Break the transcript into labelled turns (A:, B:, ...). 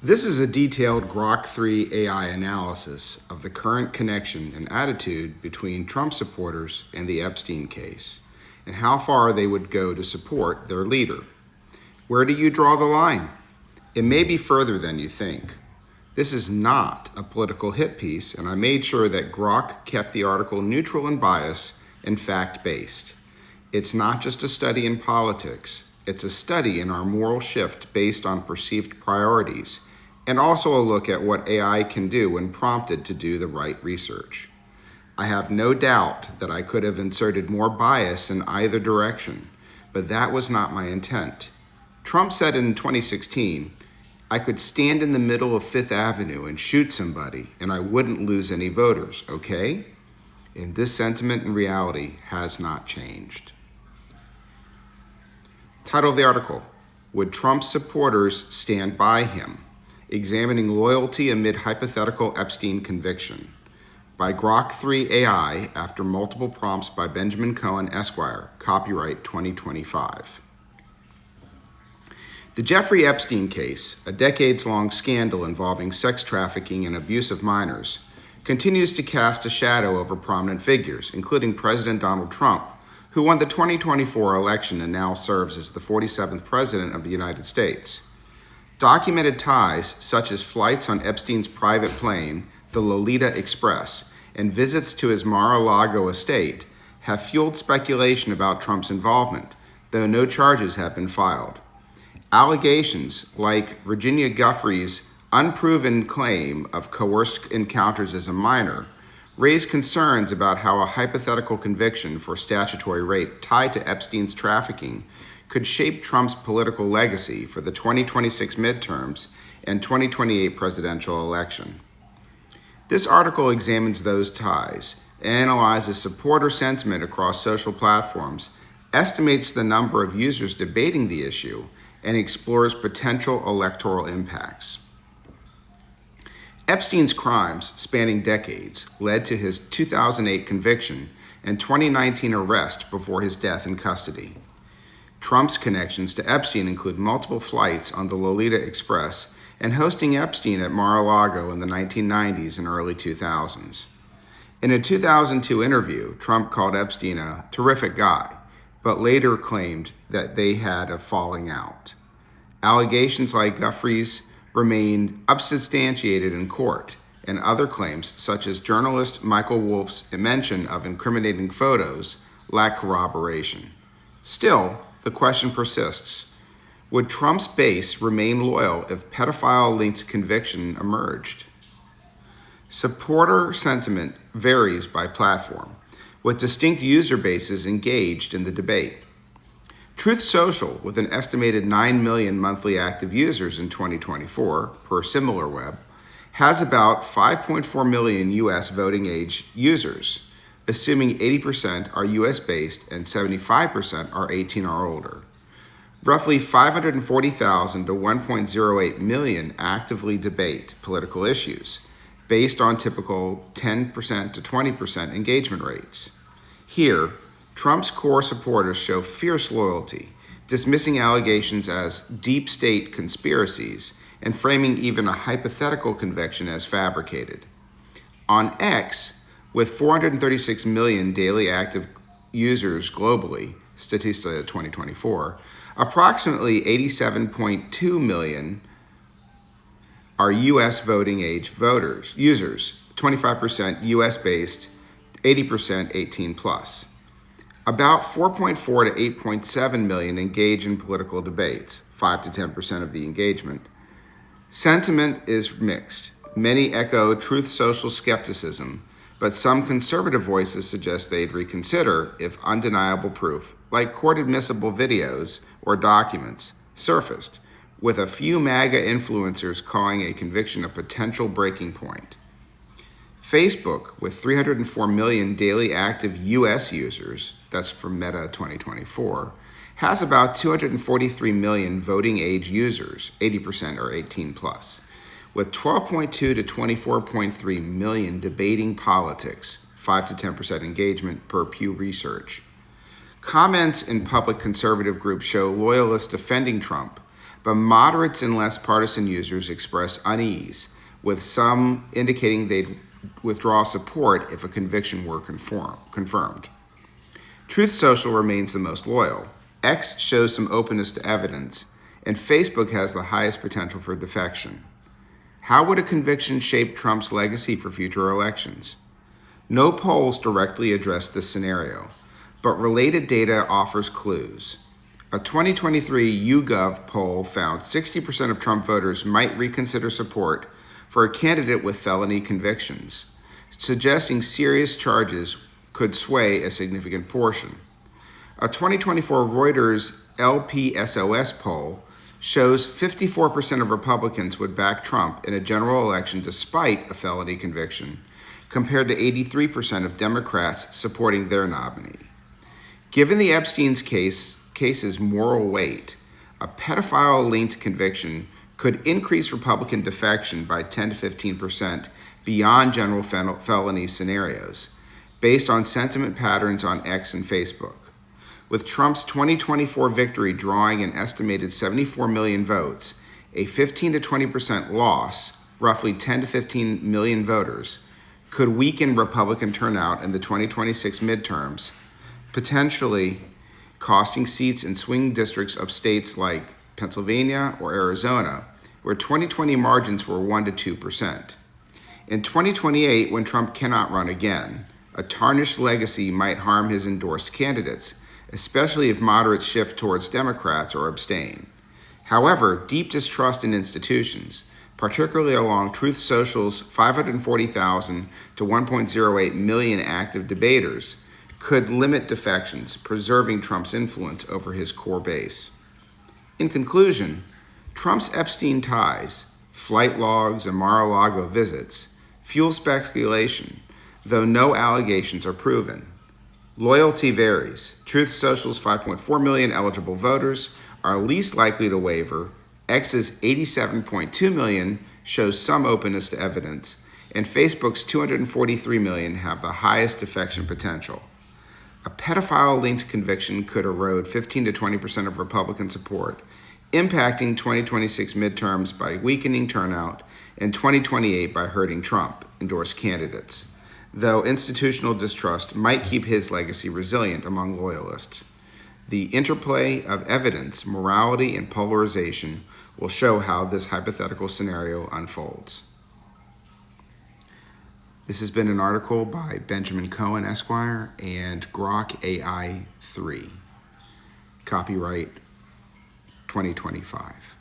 A: This is a detailed GROK-3 AI analysis of the current connection and attitude between Trump supporters and the Epstein case, and how far they would go to support their leader. Where do you draw the line? It may be further than you think. This is not a political hit piece, and I made sure that Grok kept the article neutral and biased and fact-based. It's not just a study in politics. It's a study in our moral shift based on perceived priorities, and also a look at what AI can do when prompted to do the right research. I have no doubt that I could have inserted more bias in either direction, but that was not my intent. Trump said in 2016, I could stand in the middle of Fifth Avenue and shoot somebody and I wouldn't lose any voters, okay? And this sentiment in reality has not changed. Title of the article, Would Trump's Supporters Stand By Him? Examining Loyalty Amid Hypothetical Epstein Conviction, by GROK-3 AI after multiple prompts by Benjamin Cohen, Esquire, copyright 2025. The Jeffrey Epstein case, a decades-long scandal involving sex trafficking and abuse of minors, continues to cast a shadow over prominent figures, including President Donald Trump, who won the 2024 election and now serves as the 47th President of the United States. Documented ties, such as flights on Epstein's private plane, the Lolita Express, and visits to his Mar-a-Lago estate, have fueled speculation about Trump's involvement, though no charges have been filed. Allegations, like Virginia Giuffre's unproven claim of coerced encounters as a minor, raise concerns about how a hypothetical conviction for statutory rape tied to Epstein's trafficking could shape Trump's political legacy for the 2026 midterms and 2028 presidential election. This article examines those ties, analyzes supporter sentiment across social platforms, estimates the number of users debating the issue, and explores potential electoral impacts. Epstein's crimes, spanning decades, led to his 2008 conviction and 2019 arrest before his death in custody. Trump's connections to Epstein include multiple flights on the Lolita Express and hosting Epstein at Mar-a-Lago in the 1990s and early 2000s. In a 2002 interview, Trump called Epstein a terrific guy, but later claimed that they had a falling out. Allegations like Giuffre's remained unsubstantiated in court, and other claims, such as journalist Michael Wolff's mention of incriminating photos, lack corroboration. Still, the question persists. Would Trump's base remain loyal if pedophile-linked conviction emerged? Supporter sentiment varies by platform, with distinct user bases engaged in the debate. Truth Social, with an estimated 9 million monthly active users in 2024, per SimilarWeb, has about 5.4 million U.S. voting age users, assuming 80% are U.S.-based and 75% are 18 or older. Roughly 540,000 to 1.08 million actively debate political issues, based on typical 10% to 20% engagement rates. Here, Trump's core supporters show fierce loyalty, dismissing allegations as deep state conspiracies and framing even a hypothetical conviction as fabricated. On X, with 436 million daily active users globally, Statista 2024, approximately 87.2 million are U.S. voting age users, 25% U.S.-based, 80% 18 plus. About 4.4 to 8.7 million engage in political debates, 5 to 10% of the engagement. Sentiment is mixed. Many echo Truth Social skepticism, but some conservative voices suggest they'd reconsider if undeniable proof, like court-admissible videos or documents, surfaced, with a few MAGA influencers calling a conviction a potential breaking point. Facebook, with 304 million daily active U.S. users, that's from Meta 2024, has about 243 million voting age users, 80% or 18 plus, with 12.2 to 24.3 million debating politics, 5 to 10% engagement per Pew Research. Comments in public conservative groups show loyalists defending Trump, but moderates and less partisan users express unease, with some indicating they'd withdraw support if a conviction were confirmed. Truth Social remains the most loyal. X shows some openness to evidence, and Facebook has the highest potential for defection. How would a conviction shape Trump's legacy for future elections? No polls directly address this scenario, but related data offers clues. A 2023 YouGov poll found 60% of Trump voters might reconsider support for a candidate with felony convictions, suggesting serious charges could sway a significant portion. A 2024 Reuters LPSOS poll shows 54% of Republicans would back Trump in a general election despite a felony conviction, compared to 83% of Democrats supporting their nominee. Given the Epstein's case's moral weight, a pedophile-linked conviction could increase Republican defection by 10 to 15% beyond general felony scenarios, based on sentiment patterns on X and Facebook. With Trump's 2024 victory drawing an estimated 74 million votes, a 15 to 20% loss, roughly 10 to 15 million voters, could weaken Republican turnout in the 2026 midterms, potentially costing seats in swing districts of states like Pennsylvania or Arizona, where 2020 margins were 1 to 2%. In 2028, when Trump cannot run again, a tarnished legacy might harm his endorsed candidates, especially if moderates shift towards Democrats or abstain. However, deep distrust in institutions, particularly along Truth Social's 540,000 to 1.08 million active debaters, could limit defections, preserving Trump's influence over his core base. In conclusion, Trump's Epstein ties, flight logs, and Mar-a-Lago visits fuel speculation, though no allegations are proven. Loyalty varies. Truth Social's 5.4 million eligible voters are least likely to waver. X's 87.2 million shows some openness to evidence, and Facebook's 243 million have the highest defection potential. A pedophile-linked conviction could erode 15 to 20% of Republican support, impacting 2026 midterms by weakening turnout and 2028 by hurting Trump-endorsed candidates, though institutional distrust might keep his legacy resilient among loyalists. The interplay of evidence, morality, and polarization will show how this hypothetical scenario unfolds. This has been an article by Benjamin Cohen, Esquire, and GROK-AI 3. Copyright 2025.